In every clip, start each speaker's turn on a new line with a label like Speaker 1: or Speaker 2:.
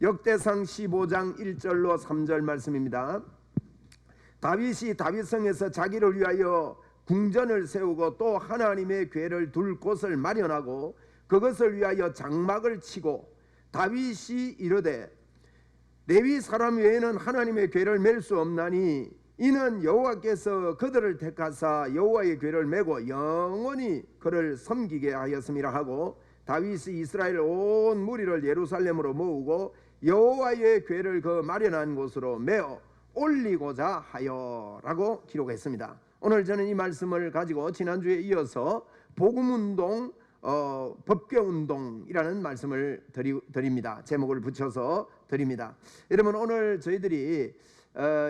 Speaker 1: 역대상 15장 1절로 3절 말씀입니다. 다윗이 다윗성에서 자기를 위하여 궁전을 세우고 또 하나님의 궤를 둘 곳을 마련하고 그것을 위하여 장막을 치고 다윗이 이르되 레위 사람 외에는 하나님의 궤를 맬 수 없나니 이는 여호와께서 그들을 택하사 여호와의 궤를 메고 영원히 그를 섬기게 하였음이라 하고 다윗이 이스라엘 온 무리를 예루살렘으로 모으고 여호와의 궤를 그 마련한 곳으로 메어 올리고자 하여라고 기록했습니다. 오늘 저는 이 말씀을 가지고 지난주에 이어서 복음운동 법궤운동이라는 말씀을 드립니다. 제목을 붙여서 드립니다. 여러분, 오늘 저희들이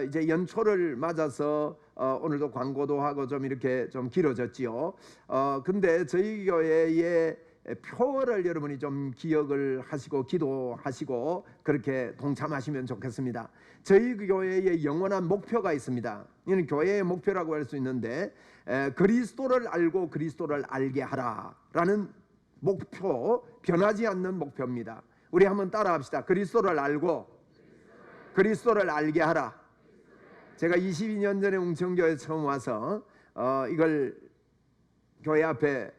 Speaker 1: 이제 연초를 맞아서 오늘도 광고도 하고 좀 이렇게 좀 길어졌지요. 근데 저희 교회의 표를 여러분이 좀 기억을 하시고 기도하시고 그렇게 동참하시면 좋겠습니다. 저희 교회의 영원한 목표가 있습니다. 이는 교회의 목표라고 할 수 있는데 그리스도를 알고 그리스도를 알게 하라라는 목표, 변하지 않는 목표입니다. 우리 한번 따라합시다. 그리스도를 알고 그리스도를 알게 하라. 제가 22년 전에 웅천교회 처음 와서 이걸 교회 앞에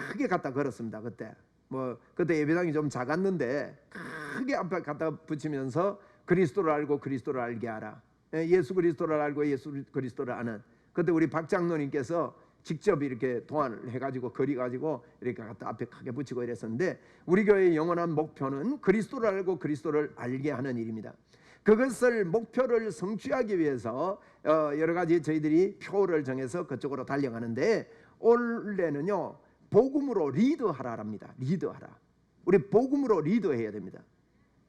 Speaker 1: 크게 갖다 걸었습니다. 그때 예배당이 좀 작았는데 크게 앞에 갖다 붙이면서 그리스도를 알고 그리스도를 알게 하라. 예수 그리스도를 알고 예수 그리스도를 아는. 그때 우리 박 장로님께서 직접 이렇게 도안을 해가지고 그려가지고 이렇게 갖다 앞에 크게 붙이고 이랬었는데 우리 교회의 영원한 목표는 그리스도를 알고 그리스도를 알게 하는 일입니다. 그것을 목표를 성취하기 위해서 여러 가지 저희들이 표를 정해서 그쪽으로 달려가는데 원래는요 복음으로 리드하라랍니다. 리드하라. 우리 복음으로 리드해야 됩니다.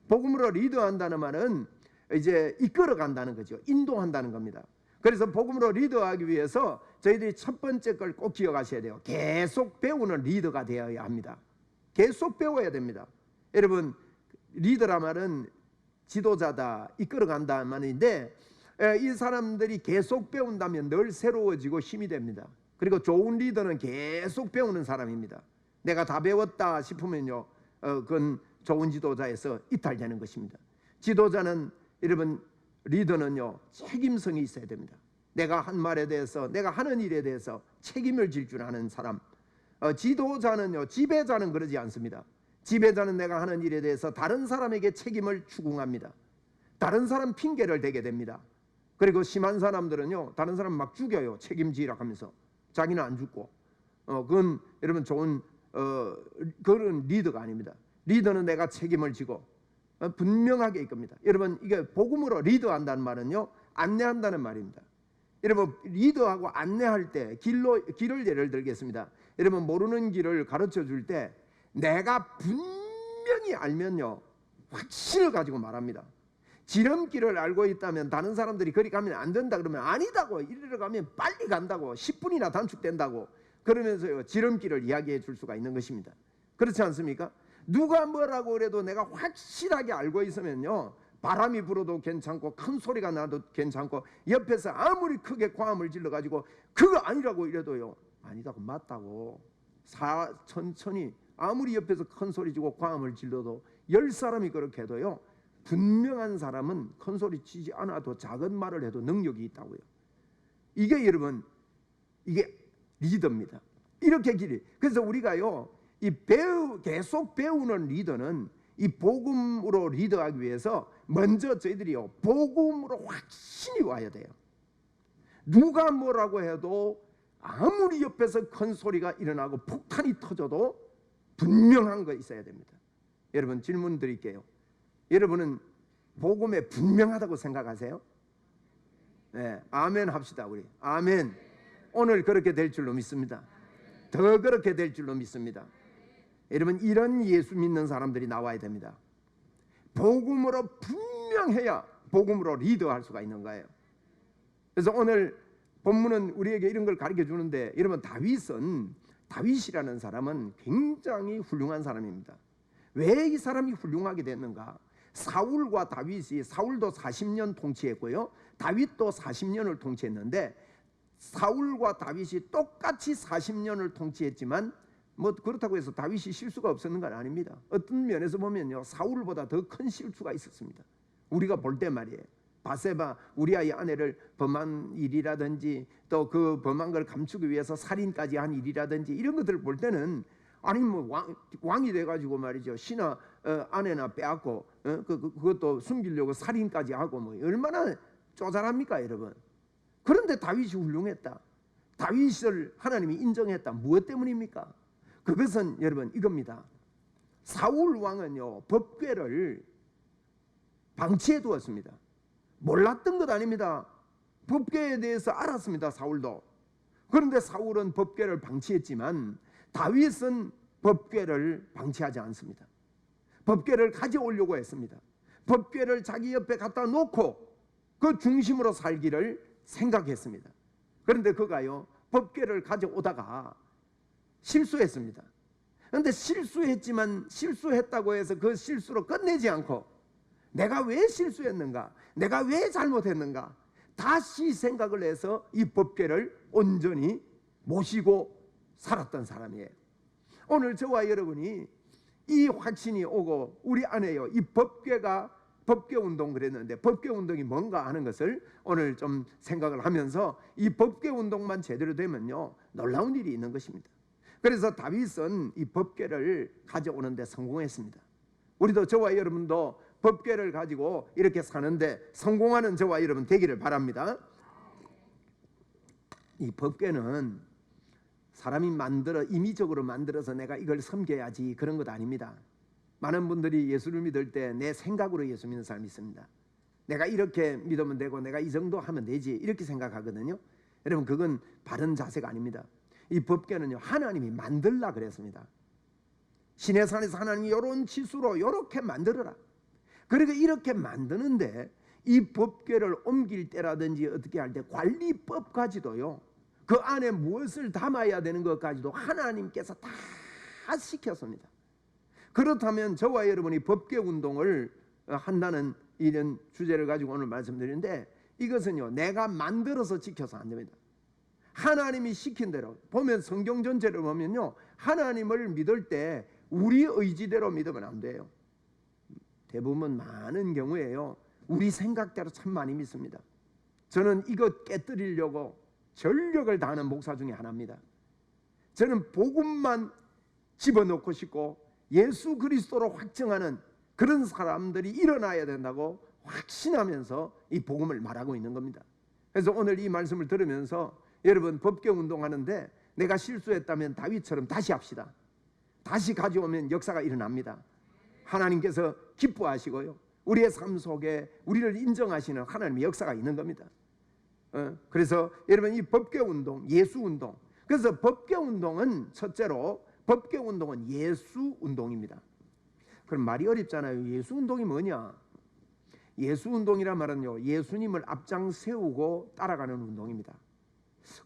Speaker 1: 복음으로 리드한다는 말은 이제 이끌어 간다는 거죠. 인도한다는 겁니다. 그래서 복음으로 리드하기 위해서 저희들이 첫 번째 걸 꼭 기억하셔야 돼요. 계속 배우는 리더가 되어야 합니다. 계속 배워야 됩니다. 여러분, 리더란 말은 지도자다, 이끌어 간다는 말인데 이 사람들이 계속 배운다면 늘 새로워지고 힘이 됩니다. 그리고 좋은 리더는 계속 배우는 사람입니다. 내가 다 배웠다 싶으면요 그건 좋은 지도자에서 이탈되는 것입니다. 지도자는 여러분, 리더는요 책임성이 있어야 됩니다. 내가 한 말에 대해서, 내가 하는 일에 대해서 책임을 질 줄 아는 사람. 지도자는요, 지배자는 그러지 않습니다. 지배자는 내가 하는 일에 대해서 다른 사람에게 책임을 추궁합니다. 다른 사람 핑계를 대게 됩니다. 그리고 심한 사람들은요 다른 사람 막 죽여요. 책임지라 하면서. 자기는 안 죽고. 그건 여러분 좋은 그런 리더가 아닙니다. 리더는 내가 책임을 지고 분명하게 이끕니다. 여러분, 이게 복음으로 리더한다는 말은요 안내한다는 말입니다. 여러분, 리더하고 안내할 때 길을 예를 들겠습니다. 여러분, 모르는 길을 가르쳐 줄 때 내가 분명히 알면요 확신을 가지고 말합니다. 지름길을 알고 있다면 다른 사람들이 거리 가면 안 된다 그러면 아니다고, 이리로 가면 빨리 간다고, 10분이나 단축된다고 그러면서요 지름길을 이야기해 줄 수가 있는 것입니다. 그렇지 않습니까? 누가 뭐라고 그래도 내가 확실하게 알고 있으면요 바람이 불어도 괜찮고 큰 소리가 나도 괜찮고 옆에서 아무리 크게 고함을 질러가지고 그거 아니라고 이래도요 아니다고, 맞다고 천천히, 아무리 옆에서 큰 소리 지고 고함을 질러도 10사람이 그렇게 해도요 분명한 사람은 큰 소리 치지 않아도 작은 말을 해도 능력이 있다고요. 이게 여러분, 이게 리더입니다. 이렇게 그래서 우리가요 계속 배우는 리더는 이 복음으로 리더하기 위해서 먼저 저희들이요 복음으로 확신이 와야 돼요. 누가 뭐라고 해도 아무리 옆에서 큰 소리가 일어나고 폭탄이 터져도 분명한 거 있어야 됩니다. 여러분, 질문 드릴게요. 여러분은 복음에 분명하다고 생각하세요? 네, 아멘 합시다. 우리 아멘. 오늘 그렇게 될 줄로 믿습니다. 더 그렇게 될 줄로 믿습니다. 여러분, 이런 예수 믿는 사람들이 나와야 됩니다. 복음으로 분명해야 복음으로 리더할 수가 있는 거예요. 그래서 오늘 본문은 우리에게 이런 걸 가르쳐 주는데, 여러분, 다윗이라는 사람은 굉장히 훌륭한 사람입니다. 왜 이 사람이 훌륭하게 됐는가? 사울과 다윗이, 사울도 40년 통치했고요 다윗도 40년을 통치했는데 사울과 다윗이 똑같이 40년을 통치했지만 뭐 그렇다고 해서 다윗이 실수가 없었는 건 아닙니다. 어떤 면에서 보면요, 사울보다 더 큰 실수가 있었습니다. 우리가 볼 때 말이에요. 바세바 우리아의 아내를 범한 일이라든지 또 그 범한 걸 감추기 위해서 살인까지 한 일이라든지 이런 것들을 볼 때는 아니 뭐 왕이 돼가지고 말이죠, 신하 아내나 빼앗고 그것도 숨기려고 살인까지 하고 뭐 얼마나 쪼잘합니까 여러분. 그런데 다윗이 훌륭했다. 다윗을 하나님이 인정했다. 무엇 때문입니까? 그것은 여러분 이겁니다. 사울 왕은요, 법궤를 방치해 두었습니다. 몰랐던 것 아닙니다. 법궤에 대해서 알았습니다, 사울도. 그런데 사울은 법궤를 방치했지만 다윗은 법궤를 방치하지 않습니다. 법궤를 가져오려고 했습니다. 법궤를 자기 옆에 갖다 놓고 그 중심으로 살기를 생각했습니다. 그런데 그가요, 법궤를 가져오다가 실수했습니다. 그런데 실수했지만 실수했다고 해서 그 실수로 끝내지 않고 내가 왜 실수했는가, 내가 왜 잘못했는가 다시 생각을 해서 이 법궤를 온전히 모시고 살았던 사람이에요. 오늘 저와 여러분이 이 확신이 오고 우리 안에요, 이 법궤 운동 그랬는데 법궤 운동이 뭔가 하는 것을 오늘 좀 생각을 하면서 이 법궤 운동만 제대로 되면요, 놀라운 일이 있는 것입니다. 그래서 다윗은 이 법궤를 가져오는 데 성공했습니다. 우리도 저와 여러분도 법궤를 가지고 이렇게 사는데 성공하는 저와 여러분 되기를 바랍니다. 이 법궤는 사람이 임의적으로 만들어서 내가 이걸 섬겨야지 그런 것 아닙니다. 많은 분들이 예수를 믿을 때 내 생각으로 예수 믿는 사람이 있습니다. 내가 이렇게 믿으면 되고 내가 이 정도 하면 되지 이렇게 생각하거든요. 여러분 그건 바른 자세가 아닙니다. 이 법궤는요, 하나님이 만들라 그랬습니다. 시내산에서 하나님이 이런 치수로 이렇게 만들어라. 그러니까 이렇게 만드는데 이 법궤를 옮길 때라든지 어떻게 할 때 관리법까지도요, 그 안에 무엇을 담아야 되는 것까지도 하나님께서 다 시켰습니다. 그렇다면 저와 여러분이 법궤 운동을 한다는 이런 주제를 가지고 오늘 말씀드리는데 이것은요, 내가 만들어서 지켜서 안 됩니다. 하나님이 시킨 대로 보면 성경 전체를 보면요, 하나님을 믿을 때 우리 의지대로 믿으면 안 돼요. 대부분 많은 경우에요, 우리 생각대로 참 많이 믿습니다. 저는 이것 깨뜨리려고 전력을 다하는 목사 중에 하나입니다. 저는 복음만 집어넣고 싶고 예수 그리스도로 확증하는 그런 사람들이 일어나야 된다고 확신하면서 이 복음을 말하고 있는 겁니다. 그래서 오늘 이 말씀을 들으면서 여러분 법궤 운동하는데 내가 실수했다면 다윗처럼 다시 합시다. 다시 가져오면 역사가 일어납니다. 하나님께서 기뻐하시고요, 우리의 삶 속에 우리를 인정하시는 하나님의 역사가 있는 겁니다. 그래서 여러분 이 법궤 운동, 예수 운동, 그래서 법궤 운동은 첫째로 법궤 운동은 예수 운동입니다. 그럼 말이 어렵잖아요. 예수 운동이 뭐냐? 예수 운동이란 말은요, 예수님을 앞장 세우고 따라가는 운동입니다.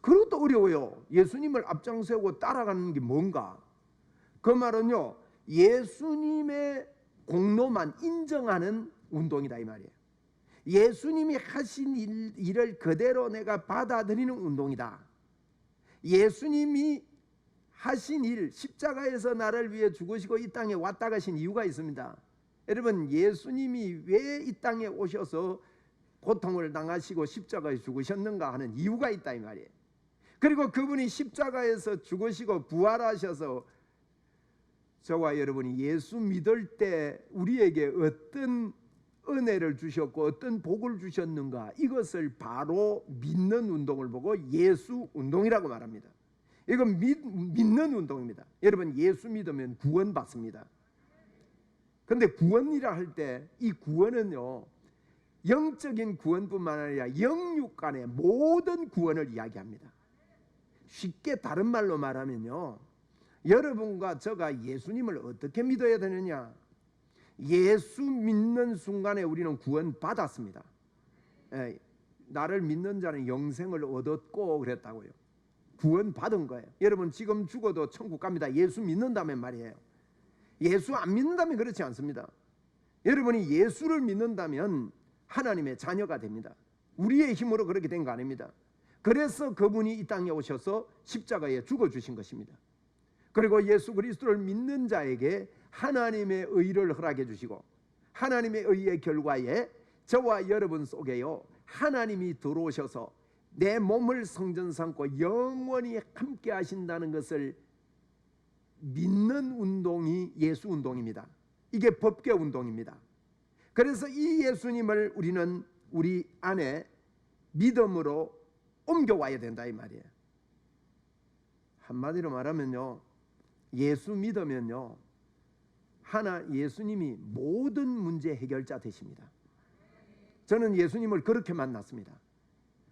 Speaker 1: 그것도 어려워요. 예수님을 앞장 세우고 따라가는 게 뭔가? 그 말은요, 예수님의 공로만 인정하는 운동이다 이 말이에요. 예수님이 하신 일을 그대로 내가 받아들이는 운동이다. 예수님이 하신 일, 십자가에서 나를 위해 죽으시고 이 땅에 왔다 가신 이유가 있습니다. 여러분 예수님이 왜 이 땅에 오셔서 고통을 당하시고 십자가에 죽으셨는가 하는 이유가 있다 이 말이에요. 그리고 그분이 십자가에서 죽으시고 부활하셔서 저와 여러분이 예수 믿을 때 우리에게 어떤 은혜를 주셨고 어떤 복을 주셨는가, 이것을 바로 믿는 운동을 보고 예수 운동이라고 말합니다. 이건 믿는 운동입니다. 여러분 예수 믿으면 구원 받습니다. 그런데 구원이라 할 때 이 구원은요, 영적인 구원뿐만 아니라 영육 간의 모든 구원을 이야기합니다. 쉽게 다른 말로 말하면요, 여러분과 저가 예수님을 어떻게 믿어야 되느냐? 예수 믿는 순간에 우리는 구원 받았습니다. 나를 믿는 자는 영생을 얻었고 그랬다고요. 구원 받은 거예요. 여러분 지금 죽어도 천국 갑니다. 예수 믿는다면 말이에요. 예수 안 믿는다면 그렇지 않습니다. 여러분이 예수를 믿는다면 하나님의 자녀가 됩니다. 우리의 힘으로 그렇게 된 거 아닙니다. 그래서 그분이 이 땅에 오셔서 십자가에 죽어주신 것입니다. 그리고 예수 그리스도를 믿는 자에게 하나님의 의를 허락해 주시고 하나님의 의의 결과에 저와 여러분 속에요 하나님이 들어오셔서 내 몸을 성전 삼고 영원히 함께 하신다는 것을 믿는 운동이 예수 운동입니다. 이게 법계 운동입니다. 그래서 이 예수님을 우리는 우리 안에 믿음으로 옮겨와야 된다 이 말이에요. 한마디로 말하면요, 예수 믿으면요 예수님이 모든 문제 해결자 되십니다. 저는 예수님을 그렇게 만났습니다.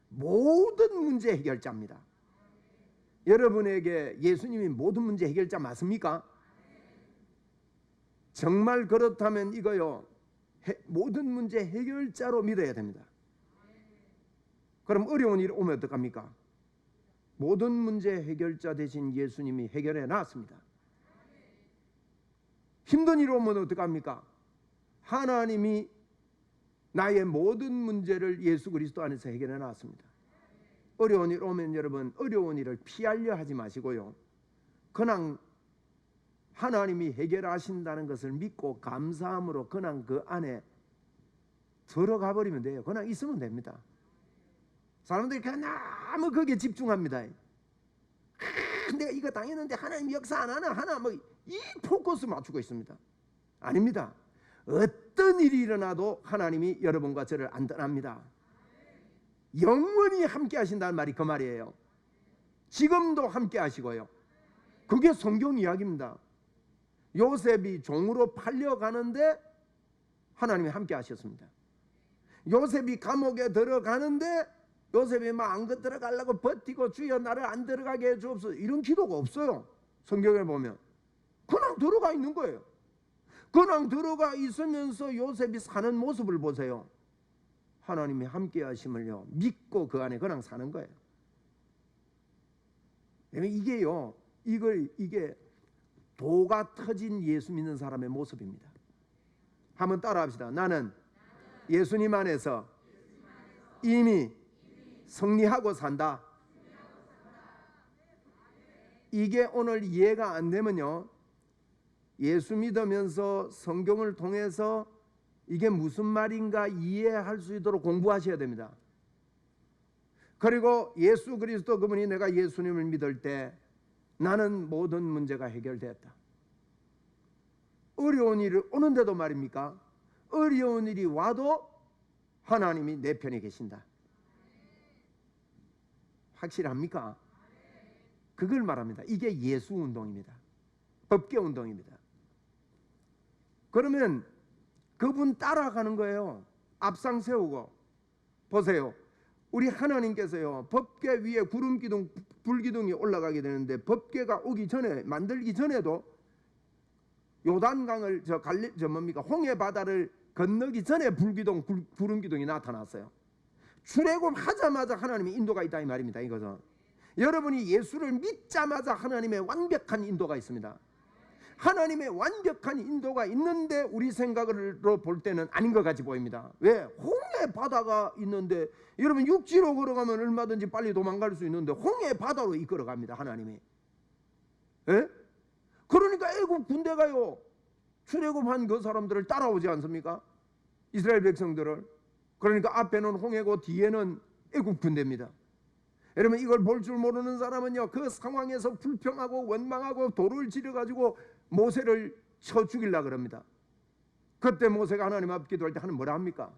Speaker 1: 모든 문제 해결자입니다. 여러분에게 예수님이 모든 문제 해결자 맞습니까? 정말 그렇다면 이거요 모든 문제 해결자로 믿어야 됩니다. 그럼 어려운 일 오면 어떡합니까? 모든 문제 해결자 되신 예수님이 해결해 놨습니다. 힘든 일 오면 어떡합니까? 하나님이 나의 모든 문제를 예수 그리스도 안에서 해결해 놨습니다. 어려운 일 오면 여러분 어려운 일을 피하려 하지 마시고요, 그냥 하나님이 해결하신다는 것을 믿고 감사함으로 그냥 그 안에 들어가 버리면 돼요. 그냥 있으면 됩니다. 사람들이 그냥 너무 거기에 집중합니다. 내가 이거 당했는데 하나님 역사 안 하나 하나 뭐 이 포커스 맞추고 있습니다. 아닙니다. 어떤 일이 일어나도 하나님이 여러분과 저를 안 떠납니다. 영원히 함께 하신다는 말이 그 말이에요. 지금도 함께 하시고요. 그게 성경 이야기입니다. 요셉이 종으로 팔려가는데 하나님이 함께 하셨습니다. 요셉이 감옥에 들어가는데 요셉이 막 안 들어가려고 버티고 주여 나를 안 들어가게 해 주옵소서 이런 기도가 없어요. 성경에 보면 그냥 들어가 있는 거예요. 그냥 들어가 있으면서 요셉이 사는 모습을 보세요. 하나님이 함께 하심을요 믿고 그 안에 그냥 사는 거예요. 이게요 이게 도가 터진 예수 믿는 사람의 모습입니다. 한번 따라합시다. 나는 예수님 안에서 이미 승리하고 산다. 이게 오늘 이해가 안 되면요 예수 믿으면서 성경을 통해서 이게 무슨 말인가 이해할 수 있도록 공부하셔야 됩니다. 그리고 예수 그리스도 그분이 내가 예수님을 믿을 때 나는 모든 문제가 해결되었다. 어려운 일이 오는데도 말입니까? 어려운 일이 와도 하나님이 내 편에 계신다. 확실합니까? 그걸 말합니다. 이게 예수 운동입니다. 법계 운동입니다. 그러면 그분 따라가는 거예요. 앞상 세우고. 보세요. 우리 하나님께서요 법계 위에 구름기둥 불기둥이 올라가게 되는데 법계가 오기 전에 만들기 전에도 요단강을 홍해 바다를 건너기 전에 불기둥 구름기둥이 나타났어요. 출애굽하자마자 하나님의 인도가 있다 이 말입니다. 이거죠. 여러분이 예수를 믿자마자 하나님의 완벽한 인도가 있습니다. 하나님의 완벽한 인도가 있는데 우리 생각으로 볼 때는 아닌 것 같이 보입니다. 왜? 홍해 바다가 있는데 여러분 육지로 걸어가면 얼마든지 빨리 도망갈 수 있는데 홍해 바다로 이끌어갑니다. 하나님이. 예? 그러니까 애국 군대가요 출애굽한 그 사람들을 따라오지 않습니까? 이스라엘 백성들을. 그러니까 앞에는 홍해고 뒤에는 애국 군대입니다. 여러분 이걸 볼 줄 모르는 사람은요 그 상황에서 불평하고 원망하고 돌을 지려가지고 모세를 쳐 죽이려고 그럽니다. 그때 모세가 하나님 앞에 기도할 때 하나님 뭐라 합니까?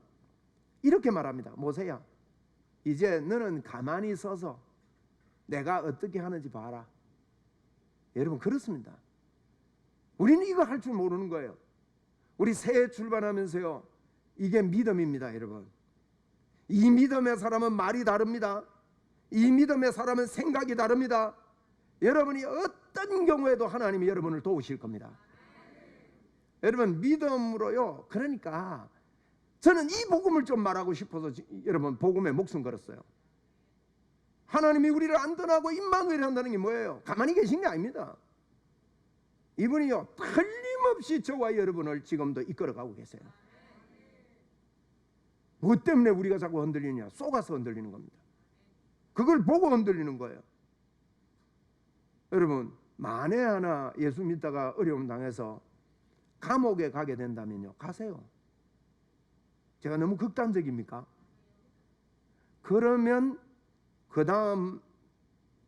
Speaker 1: 이렇게 말합니다. 모세야 이제 너는 가만히 서서 내가 어떻게 하는지 봐라. 여러분 그렇습니다. 우리는 이거 할 줄 모르는 거예요. 우리 새해 출발하면서요 이게 믿음입니다. 여러분 이 믿음의 사람은 말이 다릅니다. 이 믿음의 사람은 생각이 다릅니다. 여러분이 어떤 경우에도 하나님이 여러분을 도우실 겁니다. 여러분 믿음으로요. 그러니까 저는 이 복음을 좀 말하고 싶어서 여러분 복음에 목숨 걸었어요. 하나님이 우리를 안 떠나고 임마누엘 한다는 게 뭐예요? 가만히 계신 게 아닙니다. 이분이요 틀림없이 저와 여러분을 지금도 이끌어가고 계세요. 뭐 때문에 우리가 자꾸 흔들리냐? 쏘가서 흔들리는 겁니다. 그걸 보고 흔들리는 거예요. 여러분 만에 하나 예수 믿다가 어려움 당해서 감옥에 가게 된다면요, 가세요. 제가 너무 극단적입니까? 그러면 그 다음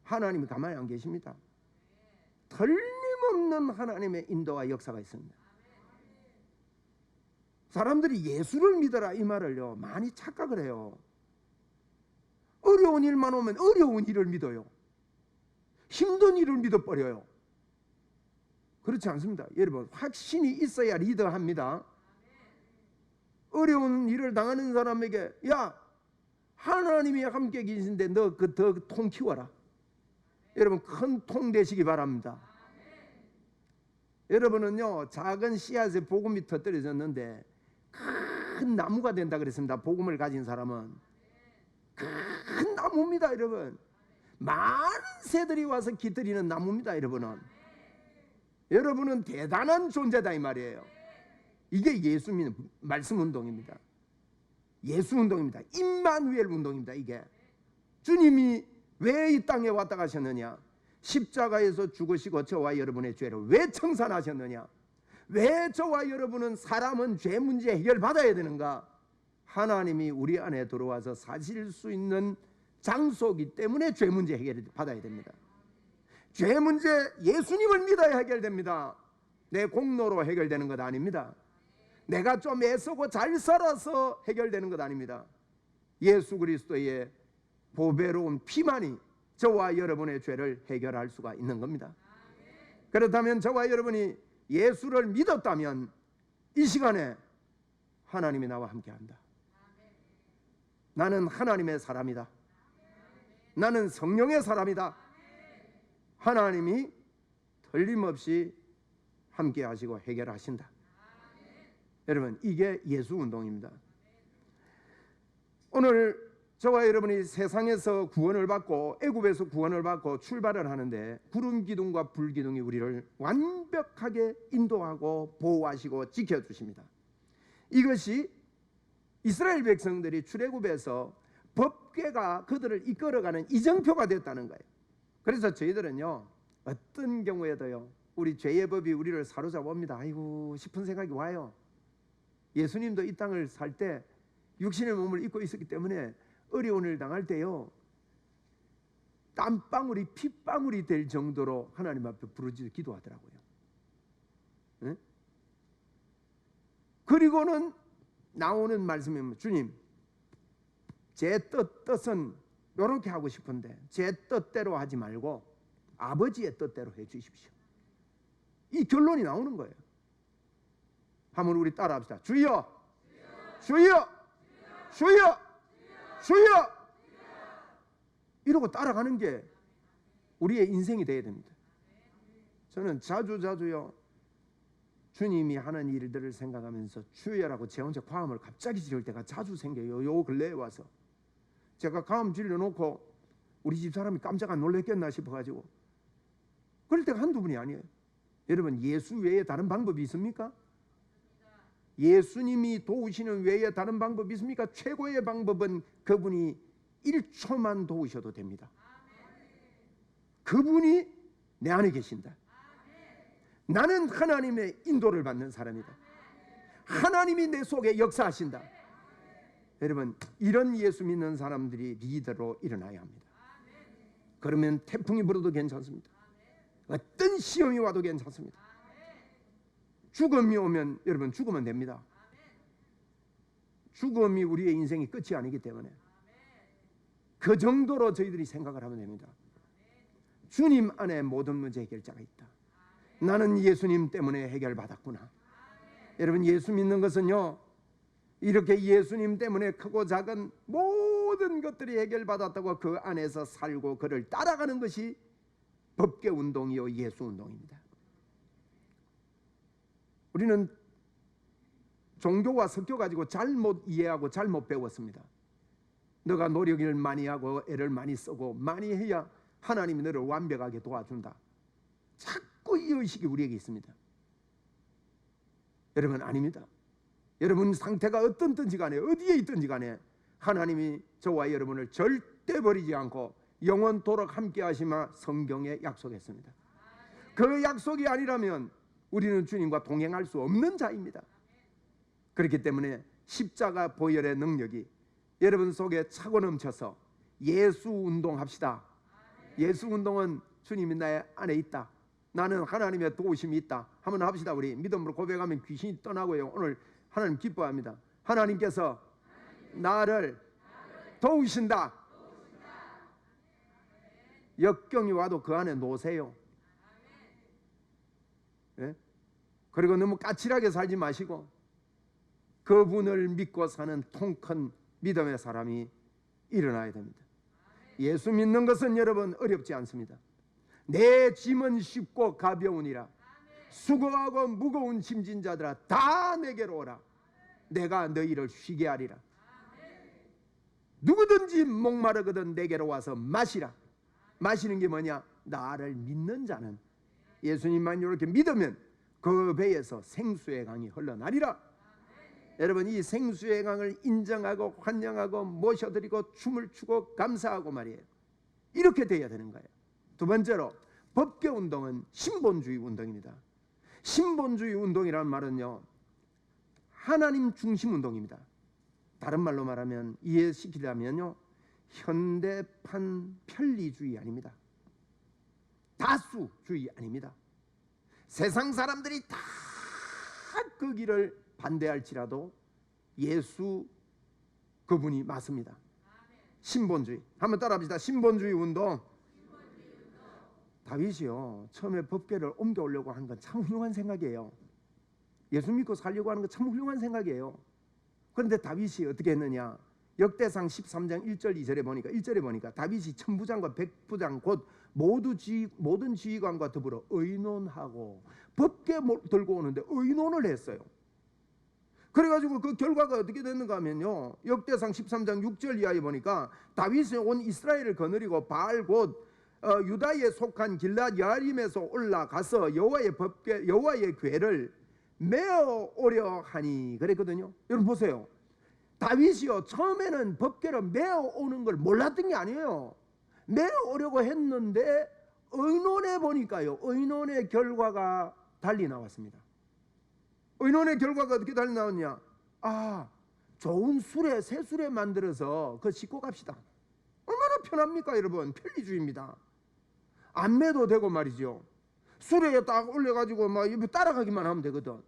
Speaker 1: 하나님이 가만히 안 계십니다. 틀림없는 하나님의 인도와 역사가 있습니다. 사람들이 예수를 믿어라 이 말을요 많이 착각을 해요. 어려운 일만 오면 어려운 일을 믿어요. 힘든 일을 믿어버려요. 그렇지 않습니다. 여러분, 확신이 있어야 리더합니다. 어려운 일을 당하는 사람에게 야, 하나님이 함께 계신데 너 그 더 통 키워라. 여러분, 큰 통 되시기 바랍니다. 여러분은요, 작은 씨앗에 복음이 터뜨려졌는데 큰 나무가 된다 그랬습니다. 복음을 가진 사람은 큰 나무입니다. 여러분, 많은 새들이 와서 깃들이는 나무입니다. 여러분은 대단한 존재다 이 말이에요. 이게 예수 믿는 말씀 운동입니다. 예수 운동입니다. 임마누엘 운동입니다. 이게 주님이 왜 이 땅에 왔다 가셨느냐? 십자가에서 죽으시고 저와 여러분의 죄를 왜 청산하셨느냐? 왜 저와 여러분은 사람은 죄 문제 해결 받아야 되는가? 하나님이 우리 안에 들어와서 사실 수 있는 장소이기 때문에 죄 문제 해결 받아야 됩니다. 죄 문제 예수님을 믿어야 해결됩니다. 내 공로로 해결되는 것 아닙니다. 내가 좀 애쓰고 잘 살아서 해결되는 것 아닙니다. 예수 그리스도의 보배로운 피만이 저와 여러분의 죄를 해결할 수가 있는 겁니다. 그렇다면 저와 여러분이 예수를 믿었다면 이 시간에 하나님이 나와 함께한다. 나는 하나님의 사람이다. 나는 성령의 사람이다. 하나님이 틀림없이 함께 하시고 해결하신다. 여러분, 이게 예수 운동입니다. 오늘 저와 여러분이 세상에서 구원을 받고 애굽에서 구원을 받고 출발을 하는데 구름 기둥과 불 기둥이 우리를 완벽하게 인도하고 보호하시고 지켜주십니다. 이것이 이스라엘 백성들이 출애굽에서 법궤가 그들을 이끌어가는 이정표가 됐다는 거예요. 그래서 저희들은요, 어떤 경우에도요, 우리 죄의 법이 우리를 사로잡아옵니다. 아이고 싶은 생각이 와요. 예수님도 이 땅을 살 때 육신의 몸을 입고 있었기 때문에 어려운 일을 당할 때요, 땀방울이 핏방울이 될 정도로 하나님 앞에 부르짖어 기도하더라고요. 네? 그리고는 나오는 말씀이 주님, 제 뜻은 이렇게 하고 싶은데 제 뜻대로 하지 말고 아버지의 뜻대로 해 주십시오. 이 결론이 나오는 거예요. 한번 우리 따라합시다. 주여, 주여, 주여, 주여. 이러고 따라가는 게 우리의 인생이 되어야 됩니다. 저는 자주요, 주님이 하는 일들을 생각하면서 주여라고 제 혼자 과음을 갑자기 지를 때가 자주 생겨요. 요 근래에 와서 제가 과음 질러놓고 우리 집사람이 깜짝 안 놀랬겠나 싶어가지고, 그럴 때가 한두 분이 아니에요. 여러분, 예수 외에 다른 방법이 있습니까? 예수님이 도우시는 외에 다른 방법이 있습니까? 최고의 방법은 그분이 1초만 도우셔도 됩니다. 그분이 내 안에 계신다. 나는 하나님의 인도를 받는 사람이다. 하나님이 내 속에 역사하신다. 여러분, 이런 예수 믿는 사람들이 리더로 일어나야 합니다. 그러면 태풍이 불어도 괜찮습니다. 어떤 시험이 와도 괜찮습니다. 죽음이 오면 여러분 죽으면 됩니다. 죽음이 우리의 인생이 끝이 아니기 때문에 그 정도로 저희들이 생각을 하면 됩니다. 주님 안에 모든 문제 해결자가 있다. 나는 예수님 때문에 해결받았구나. 여러분, 예수 믿는 것은요, 이렇게 예수님 때문에 크고 작은 모든 것들이 해결받았다고 그 안에서 살고 그를 따라가는 것이 법궤 운동이요 예수 운동입니다. 우리는 종교와 섞여 가지고 잘못 이해하고 잘못 배웠습니다. 너가 노력을 많이 하고 애를 많이 쓰고 많이 해야 하나님이 너를 완벽하게 도와준다. 자꾸 이 의식이 우리에게 있습니다. 여러분, 아닙니다. 여러분 상태가 어떻든지 간에 어디에 있든지 간에 하나님이 저와 여러분을 절대 버리지 않고 영원토록 함께 하시마 성경에 약속했습니다. 그 약속이 아니라면 우리는 주님과 동행할 수 없는 자입니다. 그렇기 때문에 십자가 보혈의 능력이 여러분 속에 차고 넘쳐서 예수 운동합시다. 예수 운동은 주님이 나의 안에 있다, 나는 하나님의 도우심이 있다 한번 합시다. 우리 믿음으로 고백하면 귀신이 떠나고요. 오늘 하나님 기뻐합니다. 하나님께서 나를 도우신다. 역경이 와도 그 안에 놓으세요. 예? 그리고 너무 까칠하게 살지 마시고 그분을 믿고 사는 통큰 믿음의 사람이 일어나야 됩니다. 예수 믿는 것은 여러분 어렵지 않습니다. 내 짐은 쉽고 가벼우니라. 수고하고 무거운 짐진 자들아 다 내게로 오라. 내가 너희를 쉬게 하리라. 누구든지 목마르거든 내게로 와서 마시라. 마시는 게 뭐냐? 나를 믿는 자는, 예수님만 이렇게 믿으면 그 배에서 생수의 강이 흘러나리라. 여러분, 이 생수의 강을 인정하고 환영하고 모셔드리고 춤을 추고 감사하고 말이에요. 이렇게 돼야 되는 거예요. 두 번째로, 법계 운동은 신본주의 운동입니다. 신본주의 운동이라는 말은요, 하나님 중심 운동입니다. 다른 말로 말하면, 이해시키려면요, 현대판 편리주의 아닙니다. 다수주의 아닙니다. 세상 사람들이 다 그 길을 반대할지라도 예수 그분이 맞습니다. 신본주의. 한번 따라합시다. 신본주의 운동. 다윗이요, 처음에 법궤를 옮겨오려고 하는 건 참 훌륭한 생각이에요. 예수 믿고 살려고 하는 건 참 훌륭한 생각이에요. 그런데 다윗이 어떻게 했느냐? 역대상 13장 1절 2절에 보니까, 1절에 보니까 다윗이 천부장과 백부장 곧 모든 지휘관과 더불어 의논하고 법궤 들고 오는데 의논을 했어요. 그래가지고 그 결과가 어떻게 됐는가 하면요, 역대상 13장 6절 이하에 보니까 다윗이 온 이스라엘을 거느리고 바알 곧 유다에 속한 길랏 여아림에서 올라가서 여호와의 궤를 메어 오려 하니 그랬거든요. 여러분 보세요. 다윗이요, 처음에는 법궤를 메어 오는 걸 몰랐던 게 아니에요. 메어 오려고 했는데 의논해 보니까요, 의논의 결과가 달리 나왔습니다. 의논의 결과가 어떻게 달리 나왔냐? 좋은 수레, 새 수레 만들어서 그거 싣고 갑시다. 얼마나 편합니까 여러분? 편리주의입니다. 안 매도 되고 말이죠. 수레에 딱 올려가지고 막 따라가기만 하면 되거든.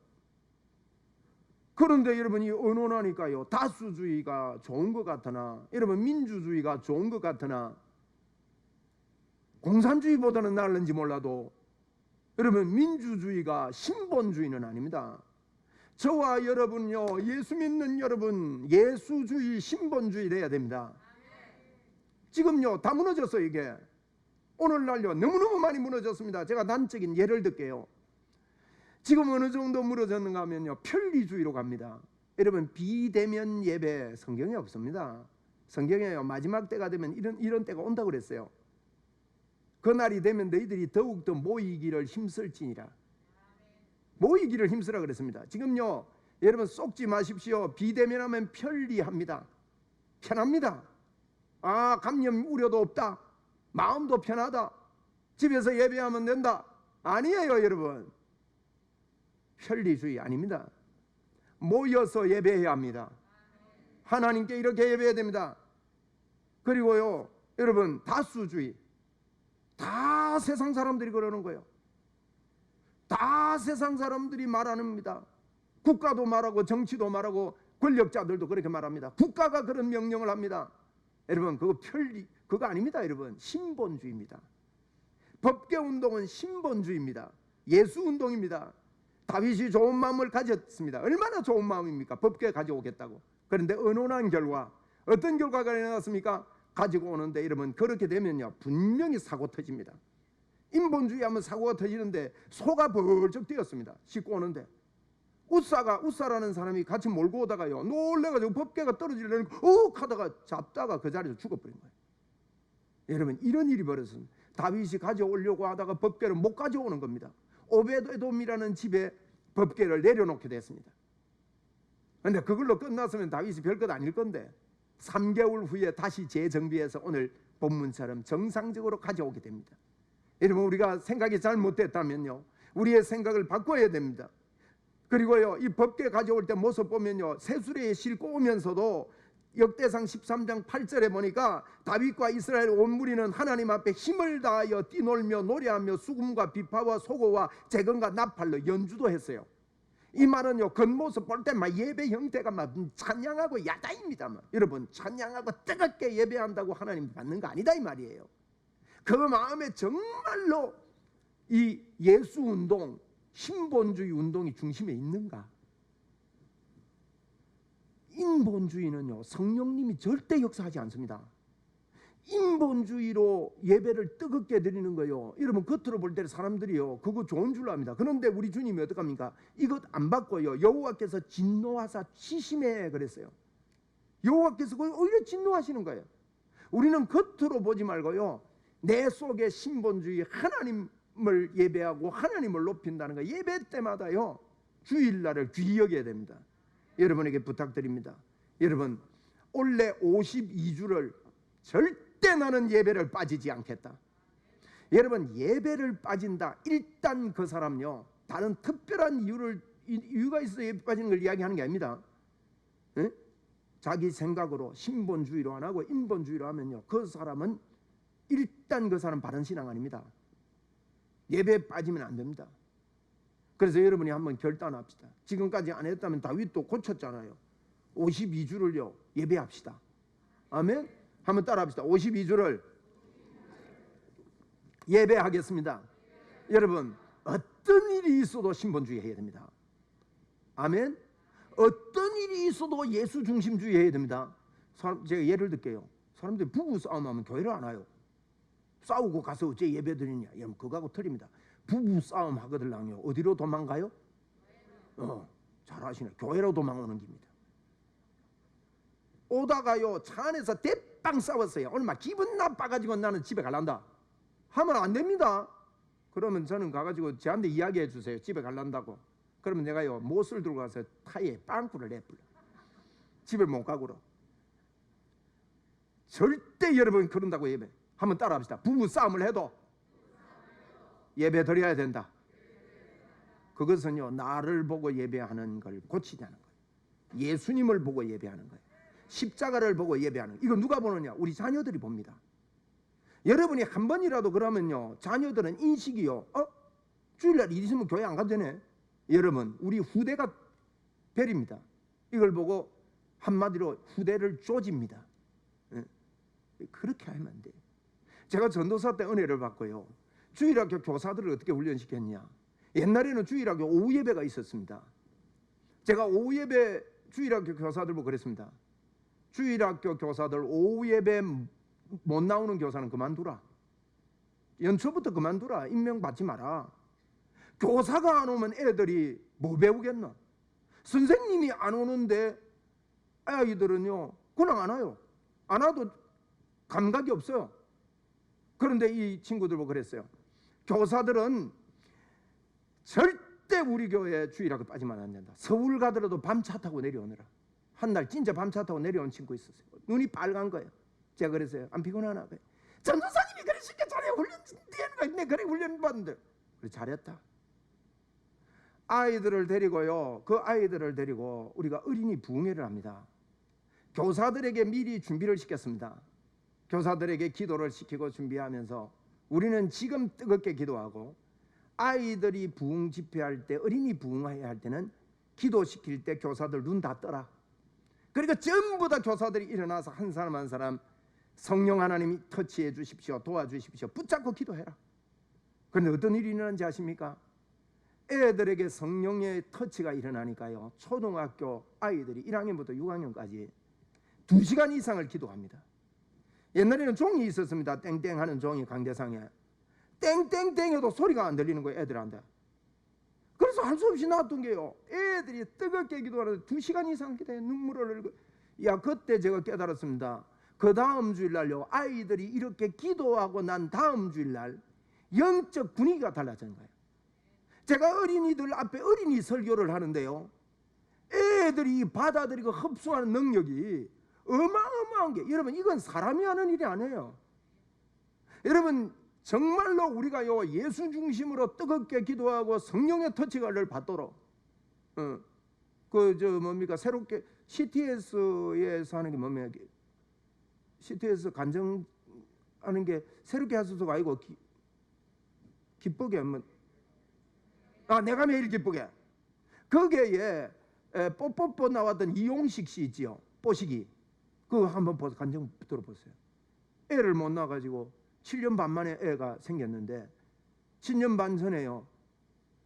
Speaker 1: 그런데 여러분이 의논하니까요, 다수주의가 좋은 것 같으나, 여러분 민주주의가 좋은 것 같으나, 공산주의보다는 나을는지 몰라도 여러분 민주주의가 신본주의는 아닙니다. 저와 여러분요, 예수 믿는 여러분, 예수주의, 신본주의 돼야 됩니다. 지금요 다 무너졌어요. 이게 오늘날요 너무너무 많이 무너졌습니다. 제가 단적인 예를 들게요. 지금 어느 정도 무너졌는가 하면요, 편리주의로 갑니다. 여러분, 비대면 예배 성경에 없습니다. 성경에요, 마지막 때가 되면 이런 때가 온다고 그랬어요. 그날이 되면 너희들이 더욱더 모이기를 힘쓸지니라. 모이기를 힘쓰라 그랬습니다. 지금요 여러분 속지 마십시오. 비대면하면 편리합니다. 편합니다. 감염 우려도 없다, 마음도 편하다, 집에서 예배하면 된다. 아니에요 여러분. 편리주의 아닙니다. 모여서 예배해야 합니다. 하나님께 이렇게 예배해야 됩니다. 그리고요 여러분, 다수주의, 다 세상 사람들이 그러는 거예요. 다 세상 사람들이 말합니다. 국가도 말하고 정치도 말하고 권력자들도 그렇게 말합니다. 국가가 그런 명령을 합니다. 여러분, 그거 아닙니다. 여러분, 신본주의입니다. 법계운동은 신본주의입니다. 예수운동입니다. 다윗이 좋은 마음을 가졌습니다. 얼마나 좋은 마음입니까? 법궤 가져오겠다고. 그런데 의논한 결과 어떤 결과가 일어났습니까? 가지고 오는데 여러분, 그렇게 되면요 분명히 사고 터집니다. 인본주의 하면 사고가 터지는데 소가 벌쩍 뛰었습니다. 싣고 오는데 우사라는 사람이 같이 몰고 오다가요 놀래가지고 법궤가 떨어지려는 하다가 잡다가 그 자리에서 죽어버린 거예요. 여러분, 이런 일이 벌어졌습니다. 다윗이 가져오려고 하다가 법궤를 못 가져오는 겁니다. 오베드돔이라는 집에 법궤를 내려놓게 됐습니다. 그런데 그걸로 끝났으면 다윗이 별것 아닐 건데 3개월 후에 다시 재정비해서 오늘 본문처럼 정상적으로 가져오게 됩니다. 여러분, 우리가 생각이 잘못됐다면요, 우리의 생각을 바꿔야 됩니다. 그리고요, 이 법궤 가져올 때 모습 보면요, 새수레에 싣고 오면서도 역대상 13장 8절에 보니까 다윗과 이스라엘 온 무리는 하나님 앞에 힘을 다하여 뛰놀며 노래하며 수금과 비파와 소고와 재건과 나팔로 연주도 했어요. 이 말은요, 겉모습 볼 때 막 예배 형태가 막 찬양하고 야다입니다. 여러분, 찬양하고 뜨겁게 예배한다고 하나님 받는 거 아니다 이 말이에요. 그 마음에 정말로 이 예수 운동, 신본주의 운동이 중심에 있는가? 인본주의는요, 성령님이 절대 역사하지 않습니다. 인본주의로 예배를 뜨겁게 드리는 거요, 여러분 겉으로 볼 때 사람들이요 그거 좋은 줄로 압니다. 그런데 우리 주님이 어떡합니까? 이것 안 받고요, 여호와께서 진노하사 치심해 그랬어요. 여호와께서 오히려 진노하시는 거예요. 우리는 겉으로 보지 말고요, 내 속에 신본주의 하나님을 예배하고 하나님을 높인다는 거, 예배 때마다요 주일날을 귀히 여겨야 됩니다. 여러분에게 부탁드립니다. 여러분, 올해 52주를 절대 나는 예배를 빠지지 않겠다. 여러분, 예배를 빠진다, 일단 그 사람요 다른 특별한 이유가 있어서 예배 빠지는 걸 이야기하는 게 아닙니다. 에? 자기 생각으로 신본주의로 안 하고 인본주의로 하면요, 그 사람은 일단 그 사람 바른 신앙 아닙니다. 예배에 빠지면 안 됩니다. 그래서 여러분이 한번 결단합시다. 지금까지 안 했다면 다윗도 고쳤잖아요. 52주를요 예배합시다. 아멘. 한번 따라합시다. 52주를 예배하겠습니다. 여러분, 어떤 일이 있어도 신본주의 해야 됩니다. 아멘. 어떤 일이 있어도 예수 중심주의 해야 됩니다. 제가 예를 들게요. 사람들이 부부 싸움하면 교회를 안 와요. 싸우고 가서 어째 예배 드리냐? 여러분, 그거하고 틀립니다. 부부 싸움 하거들랑요 어디로 도망가요? 잘 아시네. 교회로 도망오는 겁니다. 오다가요 차 안에서 대빵 싸웠어요. 오늘 막 기분 나빠가지고 나는 집에 갈란다 하면 안 됩니다. 그러면 저는 가가지고 저한테 이야기해 주세요. 집에 갈란다고. 그러면 내가요 못을 들고 가서 타이에 빵꾸를 내버려. 집에 못 가고로. 절대 여러분 그런다고 예배. 한번 따라합시다. 부부 싸움을 해도 예배 드려야 된다. 그것은요 나를 보고 예배하는 걸 고치자는 거예요. 예수님을 보고 예배하는 거예요. 십자가를 보고 예배하는 거예요. 이거 누가 보느냐? 우리 자녀들이 봅니다. 여러분이 한 번이라도 그러면요 자녀들은 인식이요, 주일날 일 있으면 교회 안 가도 되네. 여러분, 우리 후대가 별입니다. 이걸 보고 한마디로 후대를 쪼집니다. 그렇게 하면 안 돼요. 제가 전도사 때 은혜를 받고요, 주일학교 교사들을 어떻게 훈련시켰냐? 옛날에는 주일학교 오후 예배가 있었습니다. 제가 오후 예배 주일학교 교사들 보고 그랬습니다. 주일학교 교사들 오후 예배 못 나오는 교사는 그만두라. 연초부터 그만두라. 임명 받지 마라. 교사가 안 오면 애들이 뭐 배우겠나? 선생님이 안 오는데 아이들은요 그냥 안 와요. 안 와도 감각이 없어요. 그런데 이 친구들 보고 그랬어요. 교사들은 절대 우리 교회 주일학교 빠지면 안 된다. 서울 가더라도 밤차 타고 내려오느라. 한 날 진짜 밤차 타고 내려온 친구 있었어요. 눈이 빨간 거예요. 제가 그랬어요. 안 피곤하나? 전도사님이 그래 쉽게 잘해. 훈련 되는 거야. 내 그래 훈련 받는데. 그래 잘했다. 아이들을 데리고요. 그 아이들을 데리고 우리가 어린이 부흥회를 합니다. 교사들에게 미리 준비를 시켰습니다. 교사들에게 기도를 시키고 준비하면서 우리는 지금 뜨겁게 기도하고, 아이들이 부흥 집회할 때, 어린이 부흥회 할 때는 기도시킬 때 교사들 눈 다 떠라. 그러니까 전부 다 교사들이 일어나서 한 사람 한 사람 성령 하나님이 터치해 주십시오, 도와주십시오, 붙잡고 기도해라. 그런데 어떤 일이 일어난지 아십니까? 애들에게 성령의 터치가 일어나니까요, 초등학교 아이들이 1학년부터 6학년까지 2시간 이상을 기도합니다. 옛날에는 종이 있었습니다. 땡땡 하는 종이 강대상에. 땡땡땡 해도 소리가 안 들리는 거예요, 애들한테. 그래서 할 수 없이 놔둔 게요, 애들이 뜨겁게 기도하는데 2시간 이상 기도해 눈물을 흘리고. 그때 제가 깨달았습니다. 그 다음 주일날요, 아이들이 이렇게 기도하고 난 다음 주일날 영적 분위기가 달라진 거예요. 제가 어린이들 앞에 어린이 설교를 하는데요, 애들이 받아들이고 흡수하는 능력이 어마어마한 게, 여러분 이건 사람이 하는 일이 아니에요. 여러분 정말로 우리가요 예수 중심으로 뜨겁게 기도하고 성령의 터치를 받도록 뭡니까 새롭게 CTS에서 하는 게 뭡니까? CTS 간증하는 게 새롭게 하소서가 아니고 기쁘게 하면 내가 매일 기쁘게 거기에 뽀뽀뽀 나왔던 이용식 씨 있지요. 뽀식이 그거 한번 간증 들어보세요. 애를 못 낳아가지고 7년 반 만에 애가 생겼는데 7년 반 전에요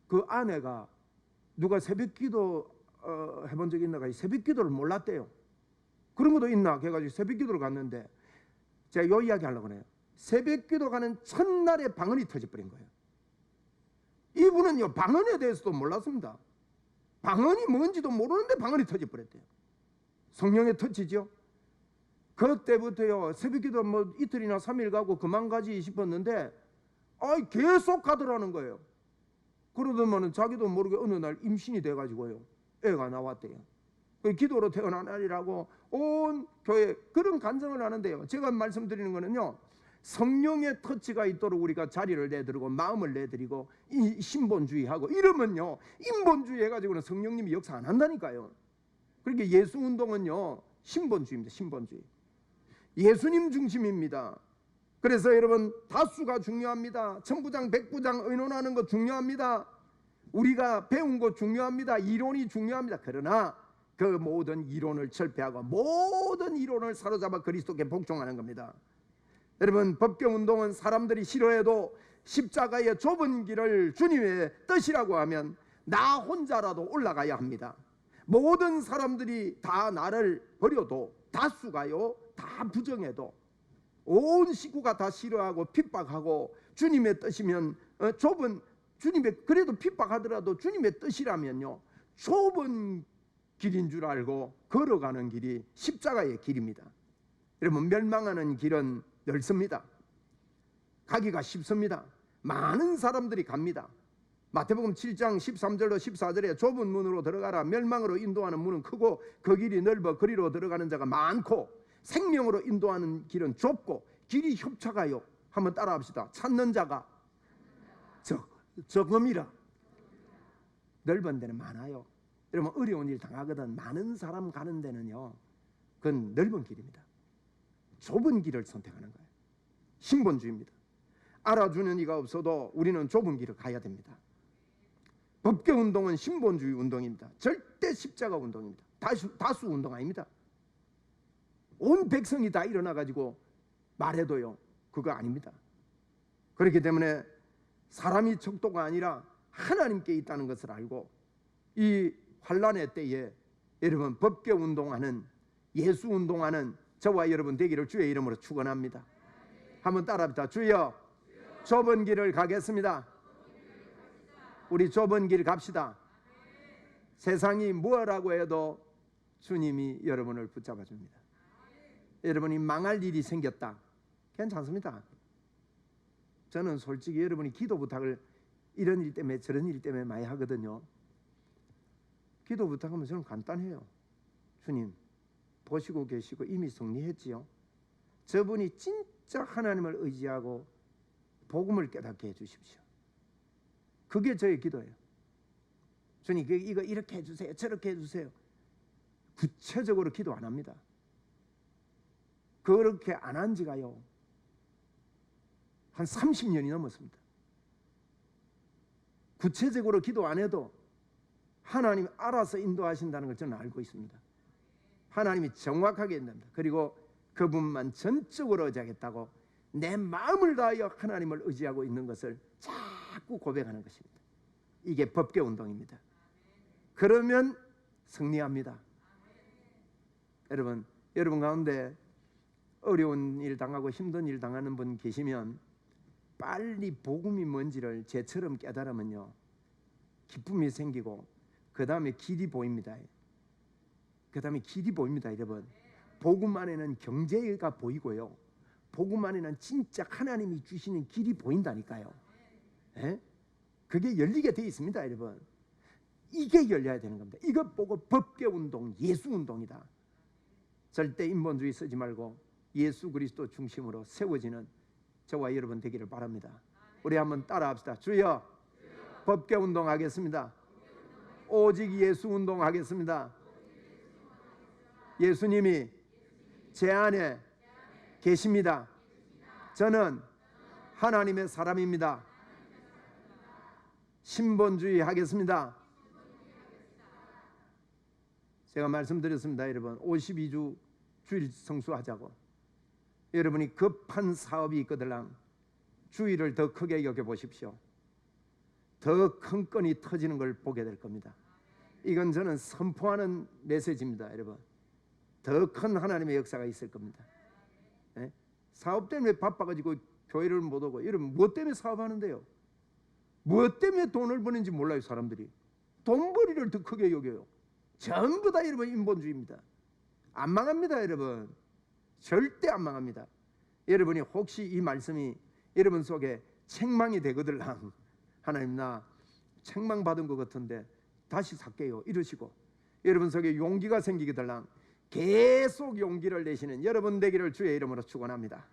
Speaker 1: 그 아내가 누가 새벽기도 해본 적이 있나 새벽기도를 몰랐대요. 그런 것도 있나 해가지고 새벽기도를 갔는데 제가 요 이야기 하려고 해요. 새벽기도 가는 첫날에 방언이 터져버린 거예요. 이분은요 방언에 대해서도 몰랐습니다. 방언이 뭔지도 모르는데 방언이 터져버렸대요. 성령의 터치죠. 그때부터요 새벽기도 뭐 이틀이나 3일 가고 그만 가지 싶었는데 계속 가더라는 거예요. 그러더만은 자기도 모르게 어느 날 임신이 돼가지고요 애가 나왔대요. 기도로 태어난 아이라고 온 교회 그런 간증을 하는데요. 제가 말씀드리는 거는요 성령의 터치가 있도록 우리가 자리를 내드리고 마음을 내드리고 이 신본주의하고 이러면요 인본주의 해가지고는 성령님이 역사 안 한다니까요. 그러니까 예수운동은요 신본주의입니다. 신본주의. 예수님 중심입니다. 그래서 여러분 다수가 중요합니다. 천부장 백부장 의논하는 거 중요합니다. 우리가 배운 거 중요합니다. 이론이 중요합니다. 그러나 그 모든 이론을 철폐하고 모든 이론을 사로잡아 그리스도께 복종하는 겁니다. 여러분 법계운동은 사람들이 싫어해도 십자가의 좁은 길을 주님의 뜻이라고 하면 나 혼자라도 올라가야 합니다. 모든 사람들이 다 나를 버려도 다수가요 다 부정해도 온 식구가 다 싫어하고 핍박하고 주님의 뜻이면 좁은 주님의 그래도 핍박하더라도 주님의 뜻이라면요 좁은 길인 줄 알고 걸어가는 길이 십자가의 길입니다. 여러분 멸망하는 길은 넓습니다. 가기가 쉽습니다. 많은 사람들이 갑니다. 마태복음 7장 13절로 14절에 좁은 문으로 들어가라. 멸망으로 인도하는 문은 크고 그 길이 넓어 그리로 들어가는 자가 많고 생명으로 인도하는 길은 좁고 길이 협착하여 한번 따라합시다. 찾는 자가 적음이라. 넓은 데는 많아요. 여러분 어려운 일 당하거든 많은 사람 가는 데는요 그건 넓은 길입니다. 좁은 길을 선택하는 거예요. 신본주의입니다. 알아주는 이가 없어도 우리는 좁은 길을 가야 됩니다. 법계운동은 신본주의 운동입니다. 절대 십자가 운동입니다. 다수 운동 아닙니다. 온 백성이 다 일어나가지고 말해도요 그거 아닙니다. 그렇기 때문에 사람이 척도가 아니라 하나님께 있다는 것을 알고 이 환란의 때에 여러분 법계운동하는 예수운동하는 저와 여러분 되기를 주의 이름으로 축원합니다. 한번 따라합시다. 주여 좁은 길을 가겠습니다. 우리 좁은 길 갑시다. 세상이 뭐라고 해도 주님이 여러분을 붙잡아 줍니다. 여러분이 망할 일이 생겼다 괜찮습니다. 저는 솔직히 여러분이 기도 부탁을 이런 일 때문에 저런 일 때문에 많이 하거든요. 기도 부탁하면 저는 간단해요. 주님 보시고 계시고 이미 정리했지요. 저분이 진짜 하나님을 의지하고 복음을 깨닫게 해주십시오. 그게 저의 기도예요. 주님 이거 이렇게 해주세요 저렇게 해주세요. 구체적으로 기도 안 합니다. 그렇게 안 한 지가요 한 30년이 넘었습니다. 구체적으로 기도 안 해도 하나님 알아서 인도하신다는 걸 저는 알고 있습니다. 하나님이 정확하게 인도합니다. 그리고 그분만 전적으로 의지하겠다고 내 마음을 다하여 하나님을 의지하고 있는 것을 자꾸 고백하는 것입니다. 이게 법계운동입니다. 그러면 승리합니다. 여러분 가운데 어려운 일 당하고 힘든 일 당하는 분 계시면 빨리 복음이 뭔지를 제처럼 깨달으면요 기쁨이 생기고 그 다음에 길이 보입니다. 여러분 복음 안에는 경제가 보이고요 복음 안에는 진짜 하나님이 주시는 길이 보인다니까요. 에? 그게 열리게 돼 있습니다. 여러분 이게 열려야 되는 겁니다. 이것 보고 법계운동 예수운동이다. 절대 인본주의 쓰지 말고 예수 그리스도 중심으로 세워지는 저와 여러분 되기를 바랍니다. 우리 한번 따라합시다. 주여, 법계 운동하겠습니다. 오직 예수 운동하겠습니다. 예수님이 제 안에 계십니다. 저는 하나님의 사람입니다. 신본주의 하겠습니다. 제가 말씀드렸습니다. 여러분 52주 주일 성수하자고. 여러분이 급한 사업이 있거들랑 주일을 더 크게 여겨보십시오. 더 큰 건이 터지는 걸 보게 될 겁니다. 이건 저는 선포하는 메시지입니다. 여러분 더 큰 하나님의 역사가 있을 겁니다. 네? 사업 때문에 바빠가지고 교회를 못 오고, 여러분 무엇 때문에 사업하는데요? 무엇 때문에 돈을 버는지 몰라요. 사람들이 돈벌이를 더 크게 여겨요. 전부 다 여러분 인본주의입니다. 안 망합니다. 여러분 절대 안 망합니다. 여러분이 혹시 이 말씀이 여러분 속에 책망이 되거들랑, 하나님 나 책망 받은 것 같은데 다시 살게요 이러시고, 여러분 속에 용기가 생기게 달랑 계속 용기를 내시는 여러분 되기를 주의 이름으로 축원합니다.